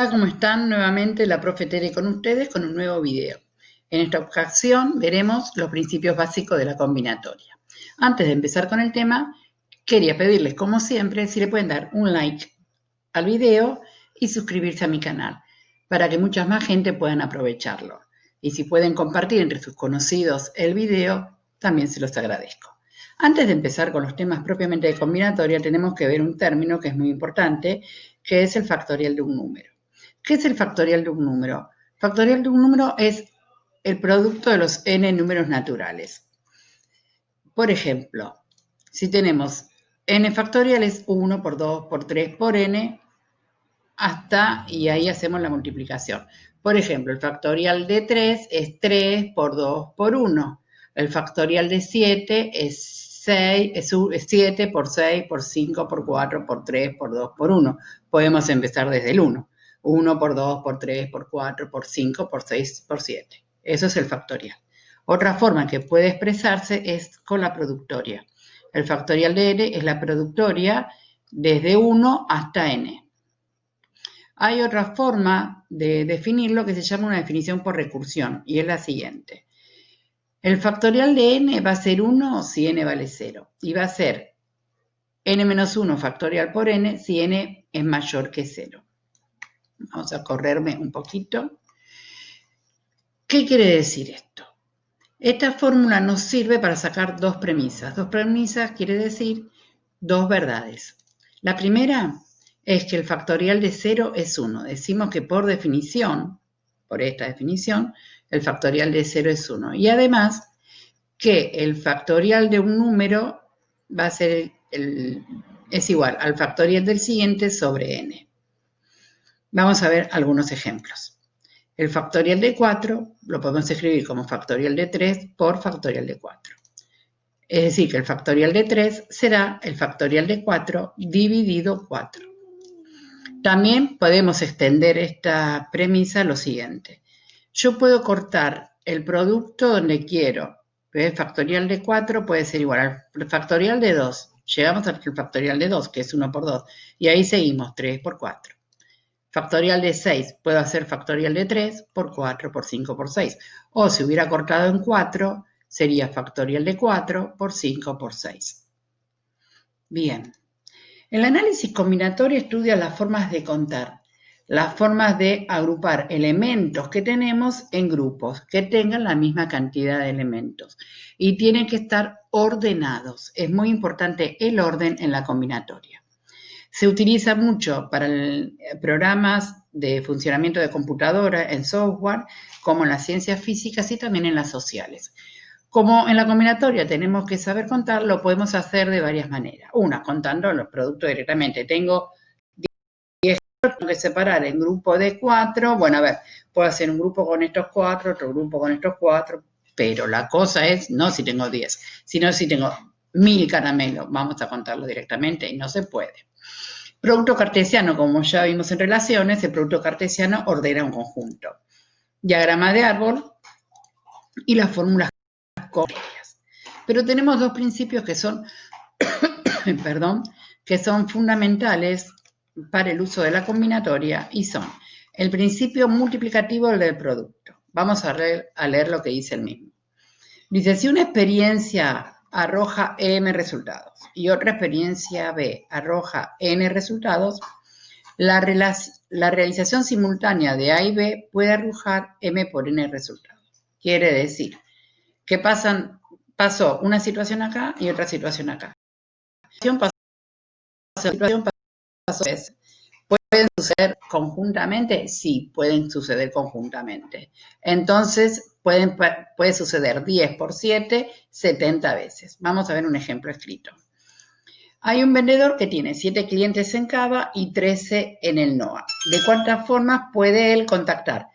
Hola, ¿cómo están? Nuevamente la profe Tere con ustedes con un nuevo video. En esta ocasión veremos los principios básicos de la combinatoria. Antes de empezar con el tema, quería pedirles, como siempre, si le pueden dar un like al video y suscribirse a mi canal para que mucha más gente puedan aprovecharlo. Y si pueden compartir entre sus conocidos el video, también se los agradezco. Antes de empezar con los temas propiamente de combinatoria, tenemos que ver un término que es muy importante, que es el factorial de un número. ¿Qué es el factorial de un número? Factorial de un número es el producto de los n números naturales. Por ejemplo, si tenemos n factorial es 1 por 2 por 3 por n hasta, y ahí hacemos la multiplicación. Por ejemplo, el factorial de 3 es 3 por 2 por 1. El factorial de 7 es 7 por 6 por 5 por 4 por 3 por 2 por 1. Podemos empezar desde el 1. 1 por 2 por 3 por 4 por 5 por 6 por 7. Eso es el factorial. Otra forma que puede expresarse es con la productoria. El factorial de n es la productoria desde 1 hasta n. Hay otra forma de definirlo que se llama una definición por recursión, y es la siguiente. El factorial de n va a ser 1 si n vale 0, y va a ser n-1 factorial por n si n es mayor que 0. Vamos a correrme un poquito. ¿Qué quiere decir esto? Esta fórmula nos sirve para sacar dos premisas. Dos premisas quiere decir dos verdades. La primera es que el factorial de 0 es 1. Decimos que por definición, por esta definición, el factorial de 0 es 1. Y además que el factorial de un número va a ser es igual al factorial del siguiente sobre n. Vamos a ver algunos ejemplos. El factorial de 4 lo podemos escribir como factorial de 3 por factorial de 4. Es decir, que el factorial de 3 será el factorial de 4 dividido 4. También podemos extender esta premisa a lo siguiente. Yo puedo cortar el producto donde quiero. El factorial de 4 puede ser igual al factorial de 2. Llegamos al factorial de 2, que es 1 por 2. Y ahí seguimos, 3 por 4. Factorial de 6, puedo hacer factorial de 3 por 4 por 5 por 6. O si hubiera cortado en 4, sería factorial de 4 por 5 por 6. Bien. El análisis combinatorio estudia las formas de contar, las formas de agrupar elementos que tenemos en grupos que tengan la misma cantidad de elementos y tienen que estar ordenados. Es muy importante el orden en la combinatoria. Se utiliza mucho para programas de funcionamiento de computadora en software, como en las ciencias físicas y también en las sociales. Como en la combinatoria tenemos que saber contar, lo podemos hacer de varias maneras. Una, contando los productos directamente. Tengo 10, tengo que separar en grupo de 4. Bueno, a ver, puedo hacer un grupo con estos 4, otro grupo con estos 4, pero la cosa es no si tengo 10, sino si tengo 1000 caramelos. Vamos a contarlo directamente y no se puede. Producto cartesiano, como ya vimos en relaciones, el producto cartesiano ordena un conjunto. Diagrama de árbol y las fórmulas complejas. Pero tenemos dos principios que son, que son fundamentales para el uso de la combinatoria y son el principio multiplicativo del producto. Vamos a leer lo que dice el mismo. Dice, si una experiencia arroja M resultados y otra experiencia B arroja N resultados, la realización simultánea de A y B puede arrojar M por N resultados. Quiere decir que pasó una situación acá y otra situación acá. ¿Pueden suceder conjuntamente? Sí, pueden suceder conjuntamente. Entonces, puede suceder 10 por 7, 70 veces. Vamos a ver un ejemplo escrito. Hay un vendedor que tiene 7 clientes en Cava y 13 en el NOA. ¿De cuántas formas puede él contactar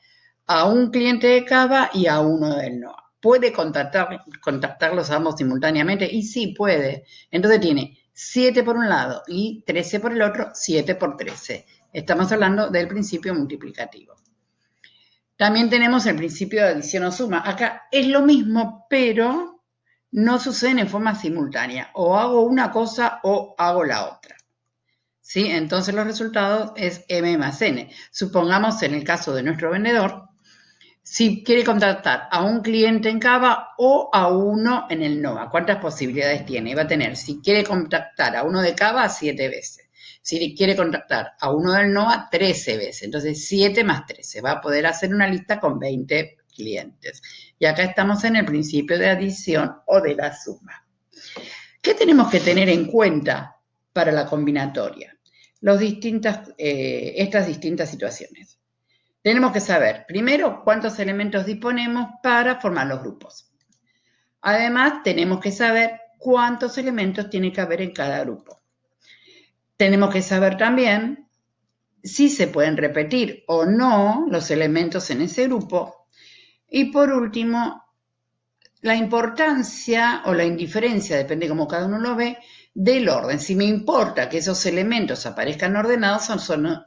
a un cliente de Cava y a uno del NOA? ¿Puede contactarlos ambos simultáneamente? Y sí, puede. Entonces tiene 7 por un lado y 13 por el otro, 7 por 13. Estamos hablando del principio multiplicativo. También tenemos el principio de adición o suma. Acá es lo mismo, pero no suceden en forma simultánea. O hago una cosa o hago la otra. ¿sí? Entonces los resultados es M más N. Supongamos en el caso de nuestro vendedor, si quiere contactar a un cliente en Cava o a uno en el NOVA, ¿cuántas posibilidades tiene? Va a tener, si quiere contactar a uno de Cava, 7 veces. Si quiere contactar a uno del NOVA, 13 veces. Entonces, 7 más 13. Va a poder hacer una lista con 20 clientes. Y acá estamos en el principio de adición o de la suma. ¿Qué tenemos que tener en cuenta para la combinatoria? Estas distintas situaciones. Tenemos que saber, primero, cuántos elementos disponemos para formar los grupos. Además, tenemos que saber cuántos elementos tiene que haber en cada grupo. Tenemos que saber también si se pueden repetir o no los elementos en ese grupo. Y por último, la importancia o la indiferencia, depende cómo cada uno lo ve, del orden. Si me importa que esos elementos aparezcan ordenados o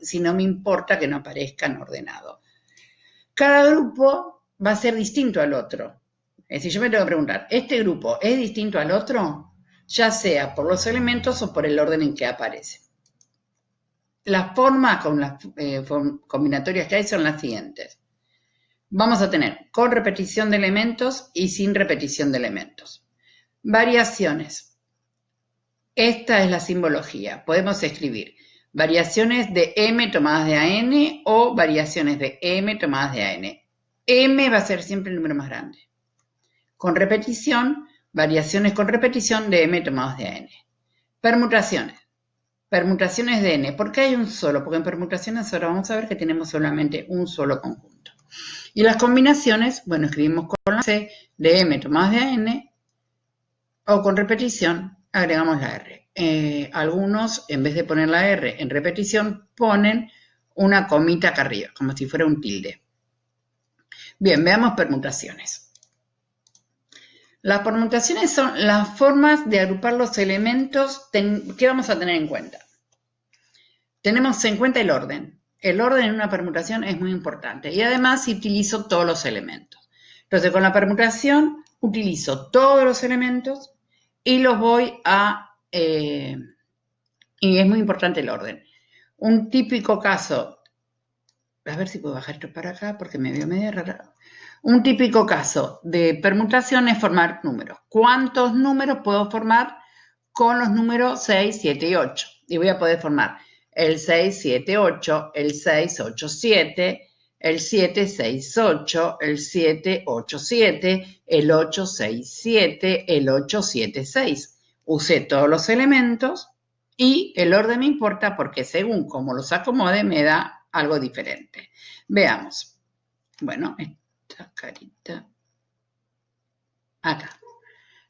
si no me importa que no aparezcan ordenados. Cada grupo va a ser distinto al otro. Es decir, yo me tengo que preguntar, ¿este grupo es distinto al otro? Ya sea por los elementos o por el orden en que aparece. Las formas con las combinatorias que hay son las siguientes. Vamos a tener con repetición de elementos y sin repetición de elementos. Variaciones. Esta es la simbología. Podemos escribir variaciones de M tomadas de AN o variaciones de M tomadas de AN. M va a ser siempre el número más grande. Con repetición, variaciones con repetición de M tomadas de AN. Permutaciones. Permutaciones de N. ¿Por qué hay un solo? Porque en permutaciones ahora vamos a ver que tenemos solamente un solo conjunto. Y las combinaciones, bueno, escribimos con la C de M tomadas de AN o con repetición agregamos la R. Algunos, en vez de poner la R en repetición, ponen una comita acá arriba, como si fuera un tilde. Bien, veamos permutaciones. Las permutaciones son las formas de agrupar los elementos que vamos a tener en cuenta. Tenemos en cuenta el orden. El orden en una permutación es muy importante y además utilizo todos los elementos. Entonces, con la permutación utilizo todos los elementos y los voy a... y es muy importante el orden. Un típico caso... A ver si puedo bajar esto para acá porque me veo medio rara. Un típico caso de permutación es formar números. ¿Cuántos números puedo formar con los números 6, 7 y 8? Y voy a poder formar el 6, 7, 8, el 6, 8, 7, el 7, 6, 8, el 7, 8, 7, el 8, 6, 7, el 8, 7, 6. Usé todos los elementos y el orden me importa porque según cómo los acomode me da algo diferente. Veamos. Bueno, esta carita. Acá.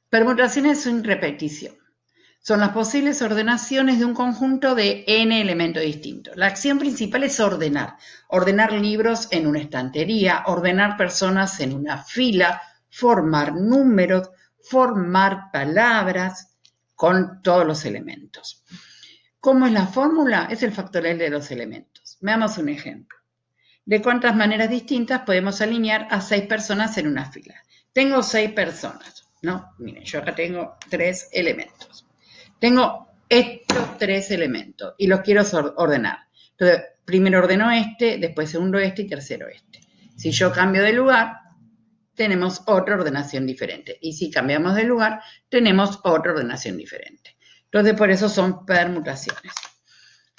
Permutaciones sin repetición. Son las posibles ordenaciones de un conjunto de n elementos distintos. La acción principal es ordenar. Ordenar libros en una estantería, ordenar personas en una fila, formar números, formar palabras con todos los elementos. ¿Cómo es la fórmula? Es el factorial de los elementos. Veamos un ejemplo. ¿De cuántas maneras distintas podemos alinear a 6 personas en una fila? Tengo 6 personas, ¿no? Miren, yo acá tengo 3 elementos. Tengo estos 3 elementos y los quiero ordenar. Entonces, primero ordeno este, después segundo este y tercero este. Si yo cambio de lugar, tenemos otra ordenación diferente. Y si cambiamos de lugar, tenemos otra ordenación diferente. Entonces, por eso son permutaciones.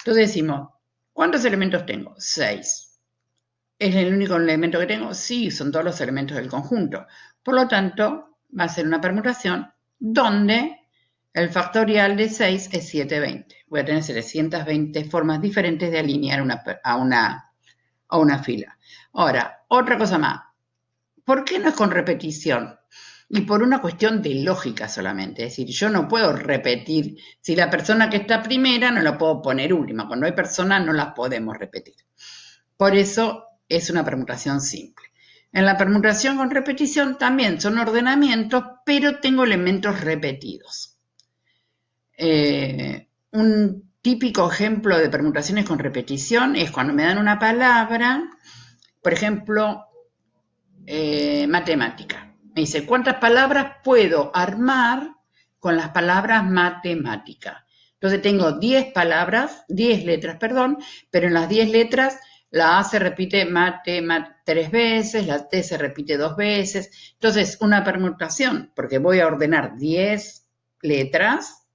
Entonces decimos, ¿cuántos elementos tengo? 6. ¿Es el único elemento que tengo? Sí, son todos los elementos del conjunto. Por lo tanto, va a ser una permutación donde el factorial de 6 es 720. Voy a tener 720 formas diferentes de alinear a una fila. Ahora, otra cosa más. ¿Por qué no es con repetición? Y por una cuestión de lógica solamente. Es decir, yo no puedo repetir. Si la persona que está primera no la puedo poner última. Cuando hay personas no las podemos repetir. Por eso es una permutación simple. En la permutación con repetición también son ordenamientos, pero tengo elementos repetidos. Un típico ejemplo de permutaciones con repetición es cuando me dan una palabra, por ejemplo, matemática. Me dice, ¿cuántas palabras puedo armar con las palabras matemática? Entonces tengo 10 palabras, 10 letras, perdón, pero en las 10 letras la A se repite mate 3 veces, la T se repite 2 veces. Entonces, una permutación, porque voy a ordenar 10 letras,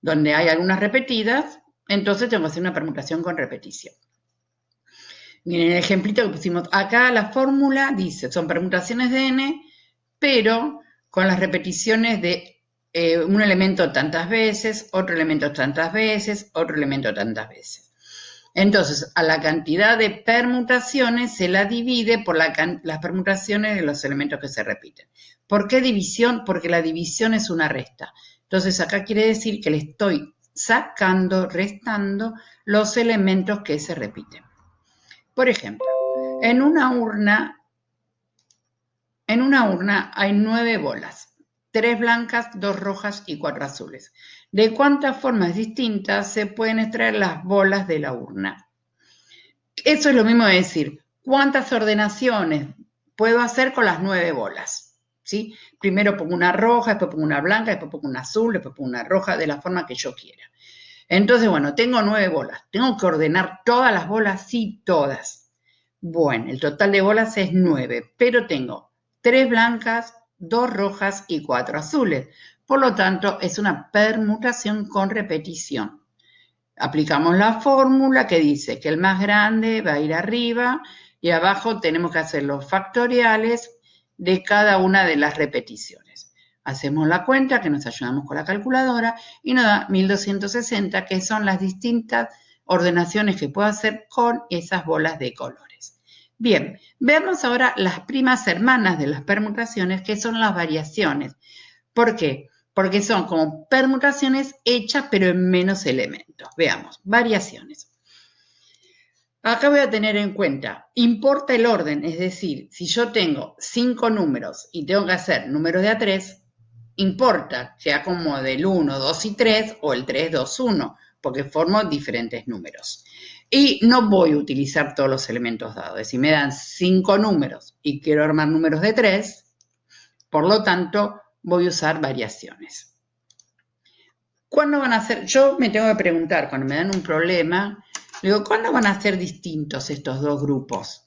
donde hay algunas repetidas, entonces tengo que hacer una permutación con repetición. Miren el ejemplito que pusimos acá, la fórmula dice, son permutaciones de n, pero con las repeticiones de un elemento tantas veces, otro elemento tantas veces, otro elemento tantas veces. Entonces, a la cantidad de permutaciones se la divide por las permutaciones de los elementos que se repiten. ¿Por qué división? Porque la división es una resta. Entonces, acá quiere decir que le estoy sacando, restando los elementos que se repiten. Por ejemplo, en una urna hay 9 bolas, 3 blancas, 2 rojas y 4 azules. ¿De cuántas formas distintas se pueden extraer las bolas de la urna? Eso es lo mismo de decir, ¿cuántas ordenaciones puedo hacer con las 9 bolas? ¿Sí? Primero pongo una roja, después pongo una blanca, después pongo una azul, después pongo una roja, de la forma que yo quiera. Entonces, bueno, tengo 9 bolas. ¿Tengo que ordenar todas las bolas? Sí, todas. Bueno, el total de bolas es 9, pero tengo 3 blancas, 2 rojas y 4 azules. Por lo tanto, es una permutación con repetición. Aplicamos la fórmula que dice que el más grande va a ir arriba y abajo tenemos que hacer los factoriales de cada una de las repeticiones. Hacemos la cuenta, que nos ayudamos con la calculadora, y nos da 1260, que son las distintas ordenaciones que puedo hacer con esas bolas de colores. Bien, veamos ahora las primas hermanas de las permutaciones, que son las variaciones. ¿Por qué? Porque son como permutaciones hechas pero en menos elementos. Veamos, variaciones. Acá voy a tener en cuenta, importa el orden, es decir, si yo tengo 5 números y tengo que hacer números de A3, importa sea como del 1, 2 y 3 o el 3, 2, 1, porque formo diferentes números. Y no voy a utilizar todos los elementos dados. Si me dan 5 números y quiero armar números de 3, por lo tanto, voy a usar variaciones. ¿Cuándo van a ser? Yo me tengo que preguntar, cuando me dan un problema, digo, ¿cuándo van a ser distintos estos dos grupos?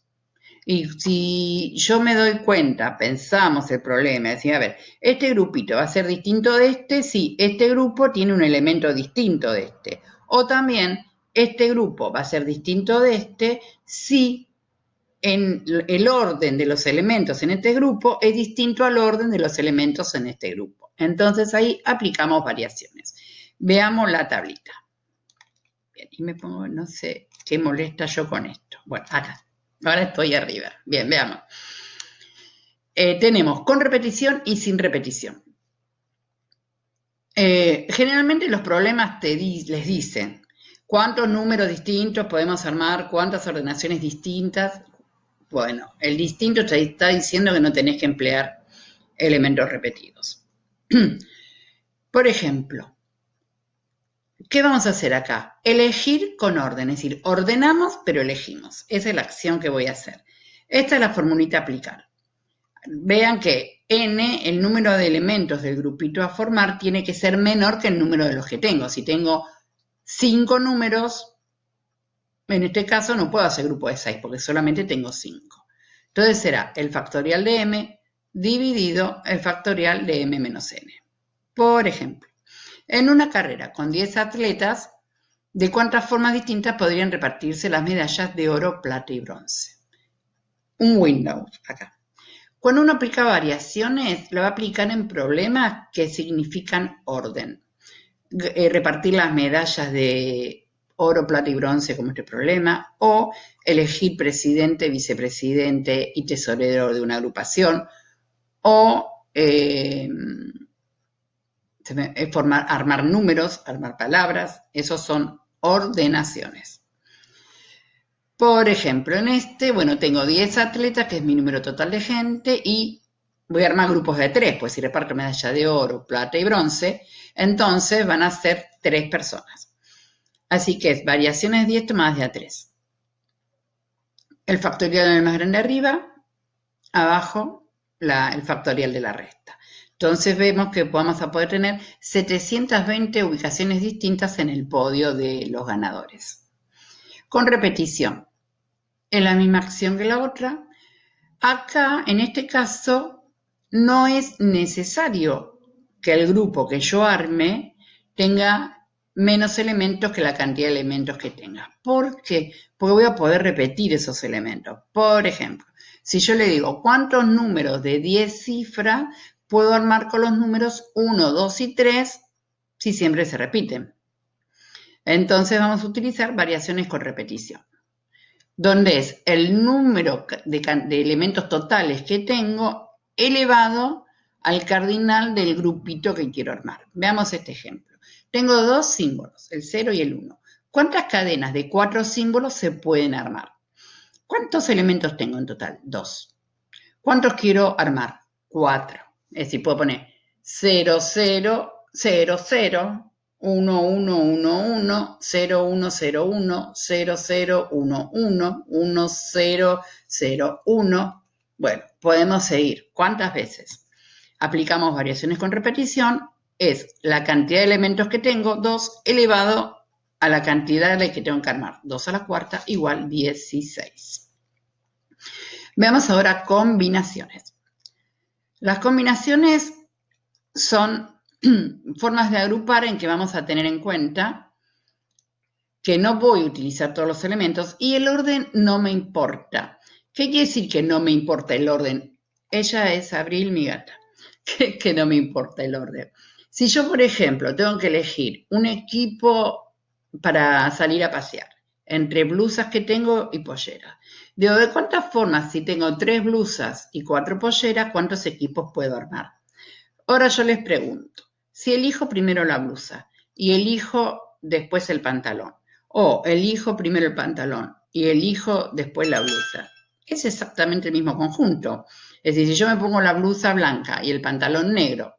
Y si yo me doy cuenta, pensamos el problema, decir, a ver, este grupito va a ser distinto de este, sí, este grupo tiene un elemento distinto de este. O también, este grupo va a ser distinto de este, sí, en el orden de los elementos en este grupo es distinto al orden de los elementos en este grupo. Entonces ahí aplicamos variaciones. Veamos la tablita. Bien, y me pongo, no sé qué molesta yo con esto. Bueno, acá. Ahora estoy arriba. Bien, veamos. Tenemos con repetición y sin repetición. Generalmente los problemas les dicen cuántos números distintos podemos armar, cuántas ordenaciones distintas. Bueno, el distinto te está diciendo que no tenés que emplear elementos repetidos. Por ejemplo, ¿qué vamos a hacer acá? Elegir con orden, es decir, ordenamos pero elegimos. Esa es la acción que voy a hacer. Esta es la formulita a aplicar. Vean que n, el número de elementos del grupito a formar, tiene que ser menor que el número de los que tengo. Si tengo 5 números, en este caso no puedo hacer grupo de 6 porque solamente tengo 5. Entonces será el factorial de m dividido el factorial de m menos n. Por ejemplo, en una carrera con 10 atletas, ¿de cuántas formas distintas podrían repartirse las medallas de oro, plata y bronce? Un Windows acá. Cuando uno aplica variaciones, lo va a aplicar en problemas que significan orden. Repartir las medallas de oro, plata y bronce como este problema, o elegir presidente, vicepresidente y tesorero de una agrupación, o armar números, armar palabras, esos son ordenaciones. Por ejemplo, en este, bueno, tengo 10 atletas, que es mi número total de gente, y voy a armar grupos de 3, pues si reparto medalla de oro, plata y bronce, entonces van a ser 3 personas. Así que es variaciones de 10 tomadas de A3. El factorial del más grande arriba, abajo el factorial de la resta. Entonces vemos que vamos a poder tener 720 ubicaciones distintas en el podio de los ganadores. Con repetición, es la misma acción que la otra. Acá, en este caso, no es necesario que el grupo que yo arme tenga menos elementos que la cantidad de elementos que tenga. ¿Por qué? Porque voy a poder repetir esos elementos. Por ejemplo, si yo le digo cuántos números de 10 cifras puedo armar con los números 1, 2 y 3 si siempre se repiten. Entonces vamos a utilizar variaciones con repetición, donde es el número de elementos totales que tengo elevado al cardinal del grupito que quiero armar. Veamos este ejemplo. Tengo dos símbolos, el 0 y el 1. ¿Cuántas cadenas de 4 símbolos se pueden armar? ¿Cuántos elementos tengo en total? 2. ¿Cuántos quiero armar? 4. Es decir, puedo poner 0, 0, 0, 0, 1, 1, 1, 1, 0, 1, 0, 1, 0, 0, 1, 1, 1, 0, 0, 1. Bueno, podemos seguir. ¿Cuántas veces? Aplicamos variaciones con repetición. Es la cantidad de elementos que tengo, 2 elevado a la cantidad de que tengo que armar. 2 a la cuarta igual 16. Veamos ahora combinaciones. Las combinaciones son formas de agrupar en que vamos a tener en cuenta que no voy a utilizar todos los elementos y el orden no me importa. ¿Qué quiere decir que no me importa el orden? Ella es Abril, mi gata, que no me importa el orden. Si yo, por ejemplo, tengo que elegir un equipo para salir a pasear entre blusas que tengo y polleras, digo, ¿de cuántas formas, si tengo 3 blusas y 4 polleras, cuántos equipos puedo armar? Ahora yo les pregunto, si elijo primero la blusa y elijo después el pantalón, o elijo primero el pantalón y elijo después la blusa, es exactamente el mismo conjunto. Es decir, si yo me pongo la blusa blanca y el pantalón negro,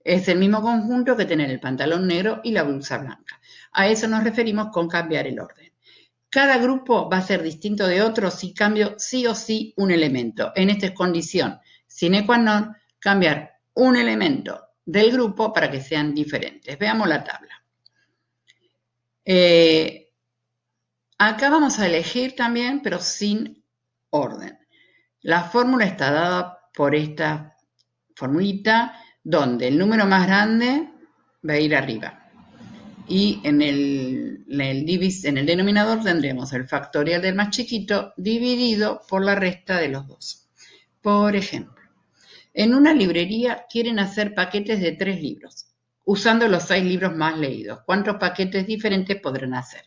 es el mismo conjunto que tener el pantalón negro y la blusa blanca. A eso nos referimos con cambiar el orden. Cada grupo va a ser distinto de otro si cambio sí o sí un elemento. En esta condición sine qua non, cambiar un elemento del grupo para que sean diferentes. Veamos la tabla. Acá vamos a elegir también, pero sin orden. La fórmula está dada por esta formulita, donde el número más grande va a ir arriba. Y en el denominador tendremos el factorial del más chiquito dividido por la resta de los dos. Por ejemplo, en una librería quieren hacer paquetes de 3 libros, usando los 6 libros más leídos. ¿Cuántos paquetes diferentes podrán hacer?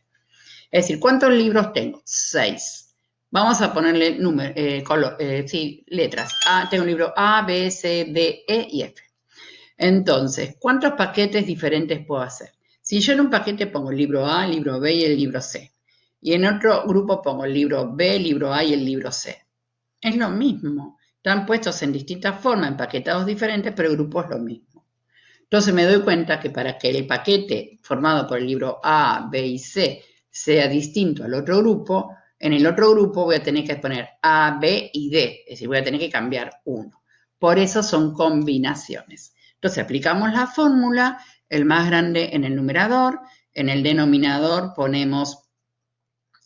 Es decir, ¿cuántos libros tengo? 6. Vamos a ponerle letras. Tengo un libro A, B, C, D, E y F. Entonces, ¿cuántos paquetes diferentes puedo hacer? Si yo en un paquete pongo el libro A, el libro B y el libro C, y en otro grupo pongo el libro B, el libro A y el libro C, es lo mismo. Están puestos en distintas formas, empaquetados diferentes, pero el grupo es lo mismo. Entonces me doy cuenta que para que el paquete formado por el libro A, B y C sea distinto al otro grupo, en el otro grupo voy a tener que poner A, B y D, es decir, voy a tener que cambiar uno. Por eso son combinaciones. Entonces aplicamos la fórmula, el más grande en el numerador, en el denominador ponemos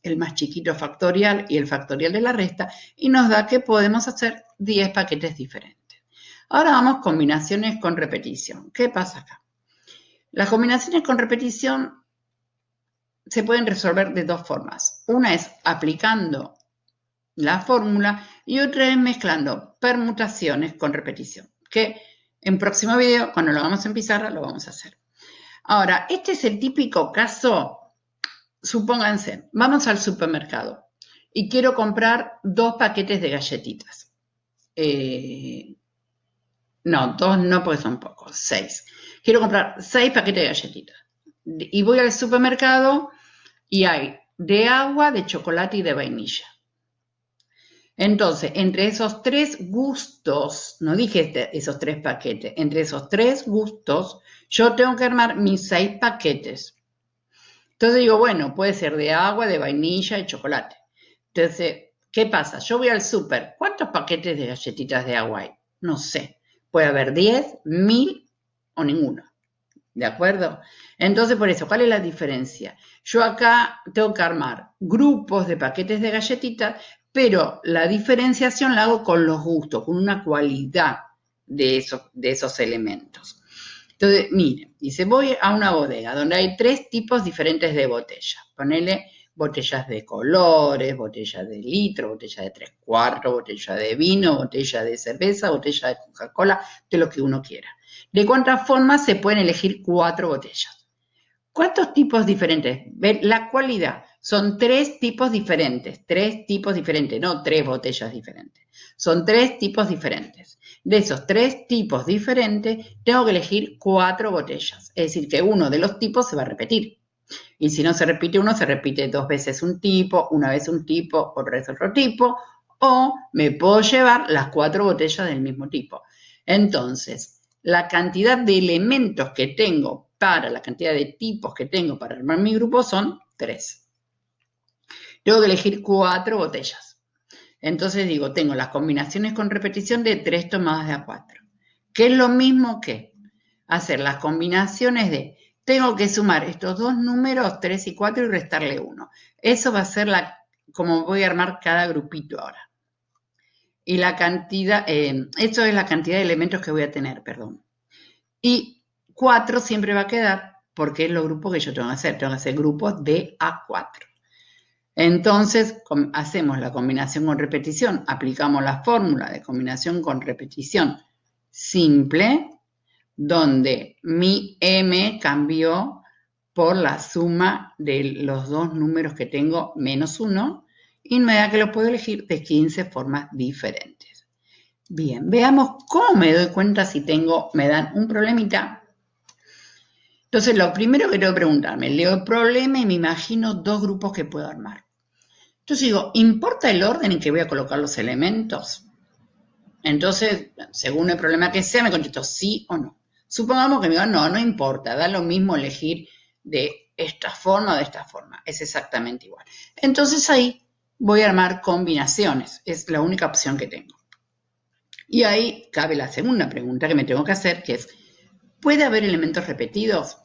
el más chiquito factorial y el factorial de la resta y nos da que podemos hacer 10 paquetes diferentes. Ahora vamos combinaciones con repetición. ¿Qué pasa acá? Las combinaciones con repetición se pueden resolver de dos formas. Una es aplicando la fórmula y otra es mezclando permutaciones con repetición, que en próximo video, cuando lo hagamos en pizarra, lo vamos a hacer. Ahora, este es el típico caso, supónganse, vamos al supermercado y quiero comprar 2 paquetes de galletitas. No, 2 no porque son pocos, 6. Quiero comprar 6 paquetes de galletitas. Y voy al supermercado y hay de agua, de chocolate y de vainilla. Entonces, entre esos 3 gustos, no dije esos 3 paquetes, entre esos 3 gustos, yo tengo que armar mis 6 paquetes. Entonces digo, bueno, puede ser de agua, de vainilla y chocolate. Entonces, ¿qué pasa? Yo voy al súper, ¿cuántos paquetes de galletitas de agua hay? No sé. Puede haber 10, 1000 o ninguno. ¿De acuerdo? Entonces, por eso, ¿cuál es la diferencia? Yo acá tengo que armar grupos de paquetes de galletitas, pero la diferenciación la hago con los gustos, con una cualidad de esos elementos. Entonces, miren, dice, voy a una bodega donde hay 3 tipos diferentes de botellas. Ponele botellas de colores, botellas de litro, botella de 3/4, botella de vino, botella de cerveza, botella de Coca-Cola, de lo que uno quiera. ¿De cuántas formas se pueden elegir 4 botellas? ¿Cuántos tipos diferentes? ¿Ven? La cualidad. Son 3 tipos diferentes, no 3 botellas diferentes. Son 3 tipos diferentes. De esos 3 tipos diferentes, tengo que elegir 4 botellas. Es decir, que uno de los tipos se va a repetir. Y si no se repite uno, se repite 2 veces un tipo, una vez un tipo, otra vez otro tipo, o me puedo llevar las 4 botellas del mismo tipo. Entonces, la cantidad de elementos que tengo para la cantidad de tipos que tengo para armar mi grupo son 3. Tengo que elegir 4 botellas. Entonces digo, tengo las combinaciones con repetición de 3 tomadas de A4, que es lo mismo que hacer las combinaciones de, tengo que sumar estos dos números, 3 y 4, y restarle 1. Eso va a ser como voy a armar cada grupito ahora. Y la cantidad, eso es la cantidad de elementos que voy a tener, perdón. Y 4 siempre va a quedar porque es los grupos que yo tengo que hacer. Tengo que hacer grupos de A4. Entonces, hacemos la combinación con repetición. Aplicamos la fórmula de combinación con repetición simple, donde mi M cambió por la suma de los dos números que tengo menos 1, y me da que lo puedo elegir de 15 formas diferentes. Bien, veamos cómo me doy cuenta si me dan un problemita. Entonces, lo primero que tengo que preguntarme, leo el problema y me imagino 2 grupos que puedo armar. Entonces digo, ¿importa el orden en que voy a colocar los elementos? Entonces, según el problema que sea, me contesto sí o no. Supongamos que me digan, no importa, da lo mismo elegir de esta forma o de esta forma, es exactamente igual. Entonces ahí voy a armar combinaciones, es la única opción que tengo. Y ahí cabe la segunda pregunta que me tengo que hacer, que es, ¿puede haber elementos repetidos?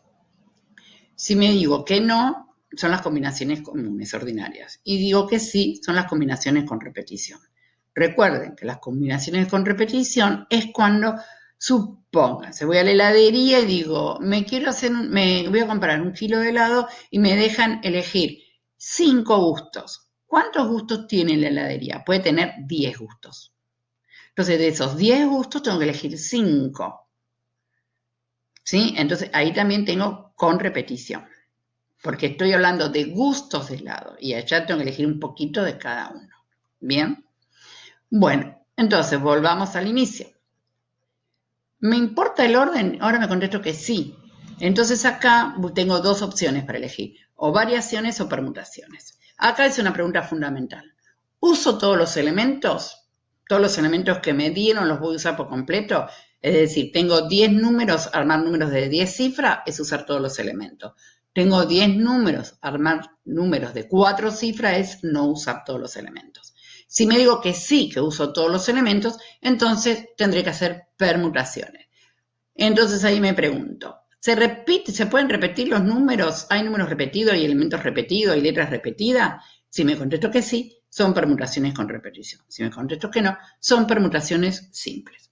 Si me digo que no, son las combinaciones comunes, ordinarias. Y digo que sí, son las combinaciones con repetición. Recuerden que las combinaciones con repetición es cuando, supónganse, voy a la heladería y digo, me voy a comprar 1 kilo de helado y me dejan elegir 5 gustos. ¿Cuántos gustos tiene la heladería? Puede tener 10 gustos. Entonces, de esos 10 gustos tengo que elegir 5. ¿Sí? Entonces, ahí también tengo con repetición, porque estoy hablando de gustos de helado y allá tengo que elegir un poquito de cada uno. ¿Bien? Bueno, entonces volvamos al inicio. ¿Me importa el orden? Ahora me contesto que sí. Entonces acá tengo 2 opciones para elegir, o variaciones o permutaciones. Acá es una pregunta fundamental. ¿Uso todos los elementos? ¿Todos los elementos que me dieron los voy a usar por completo? Es decir, tengo 10 números, armar números de 10 cifras es usar todos los elementos. Tengo 10 números, armar números de 4 cifras es no usar todos los elementos. Si me digo que sí, que uso todos los elementos, entonces tendré que hacer permutaciones. Entonces ahí me pregunto, ¿se pueden repetir los números? ¿Hay números repetidos, hay elementos repetidos, hay letras repetidas? Si me contesto que sí, son permutaciones con repetición. Si me contesto que no, son permutaciones simples.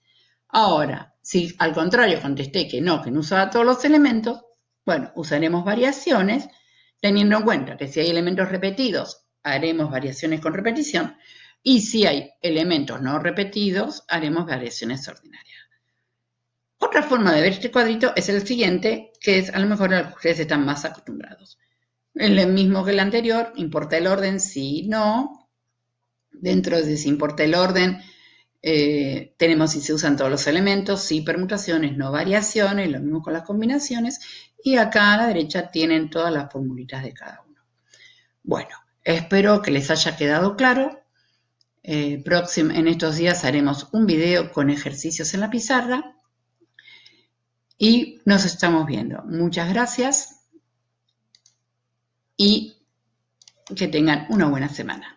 Ahora, si al contrario contesté que no usaba todos los elementos, bueno, usaremos variaciones, teniendo en cuenta que si hay elementos repetidos, haremos variaciones con repetición, y si hay elementos no repetidos, haremos variaciones ordinarias. Otra forma de ver este cuadrito es el siguiente, que es a lo mejor al que ustedes están más acostumbrados. Es el mismo que el anterior, importa el orden, sí, no. Dentro de si importa el orden, tenemos si se usan todos los elementos, sí permutaciones, no variaciones, lo mismo con las combinaciones. Y acá a la derecha tienen todas las formulitas de cada uno. Bueno, espero que les haya quedado claro. En estos días haremos un video con ejercicios en la pizarra y nos estamos viendo. Muchas gracias y que tengan una buena semana.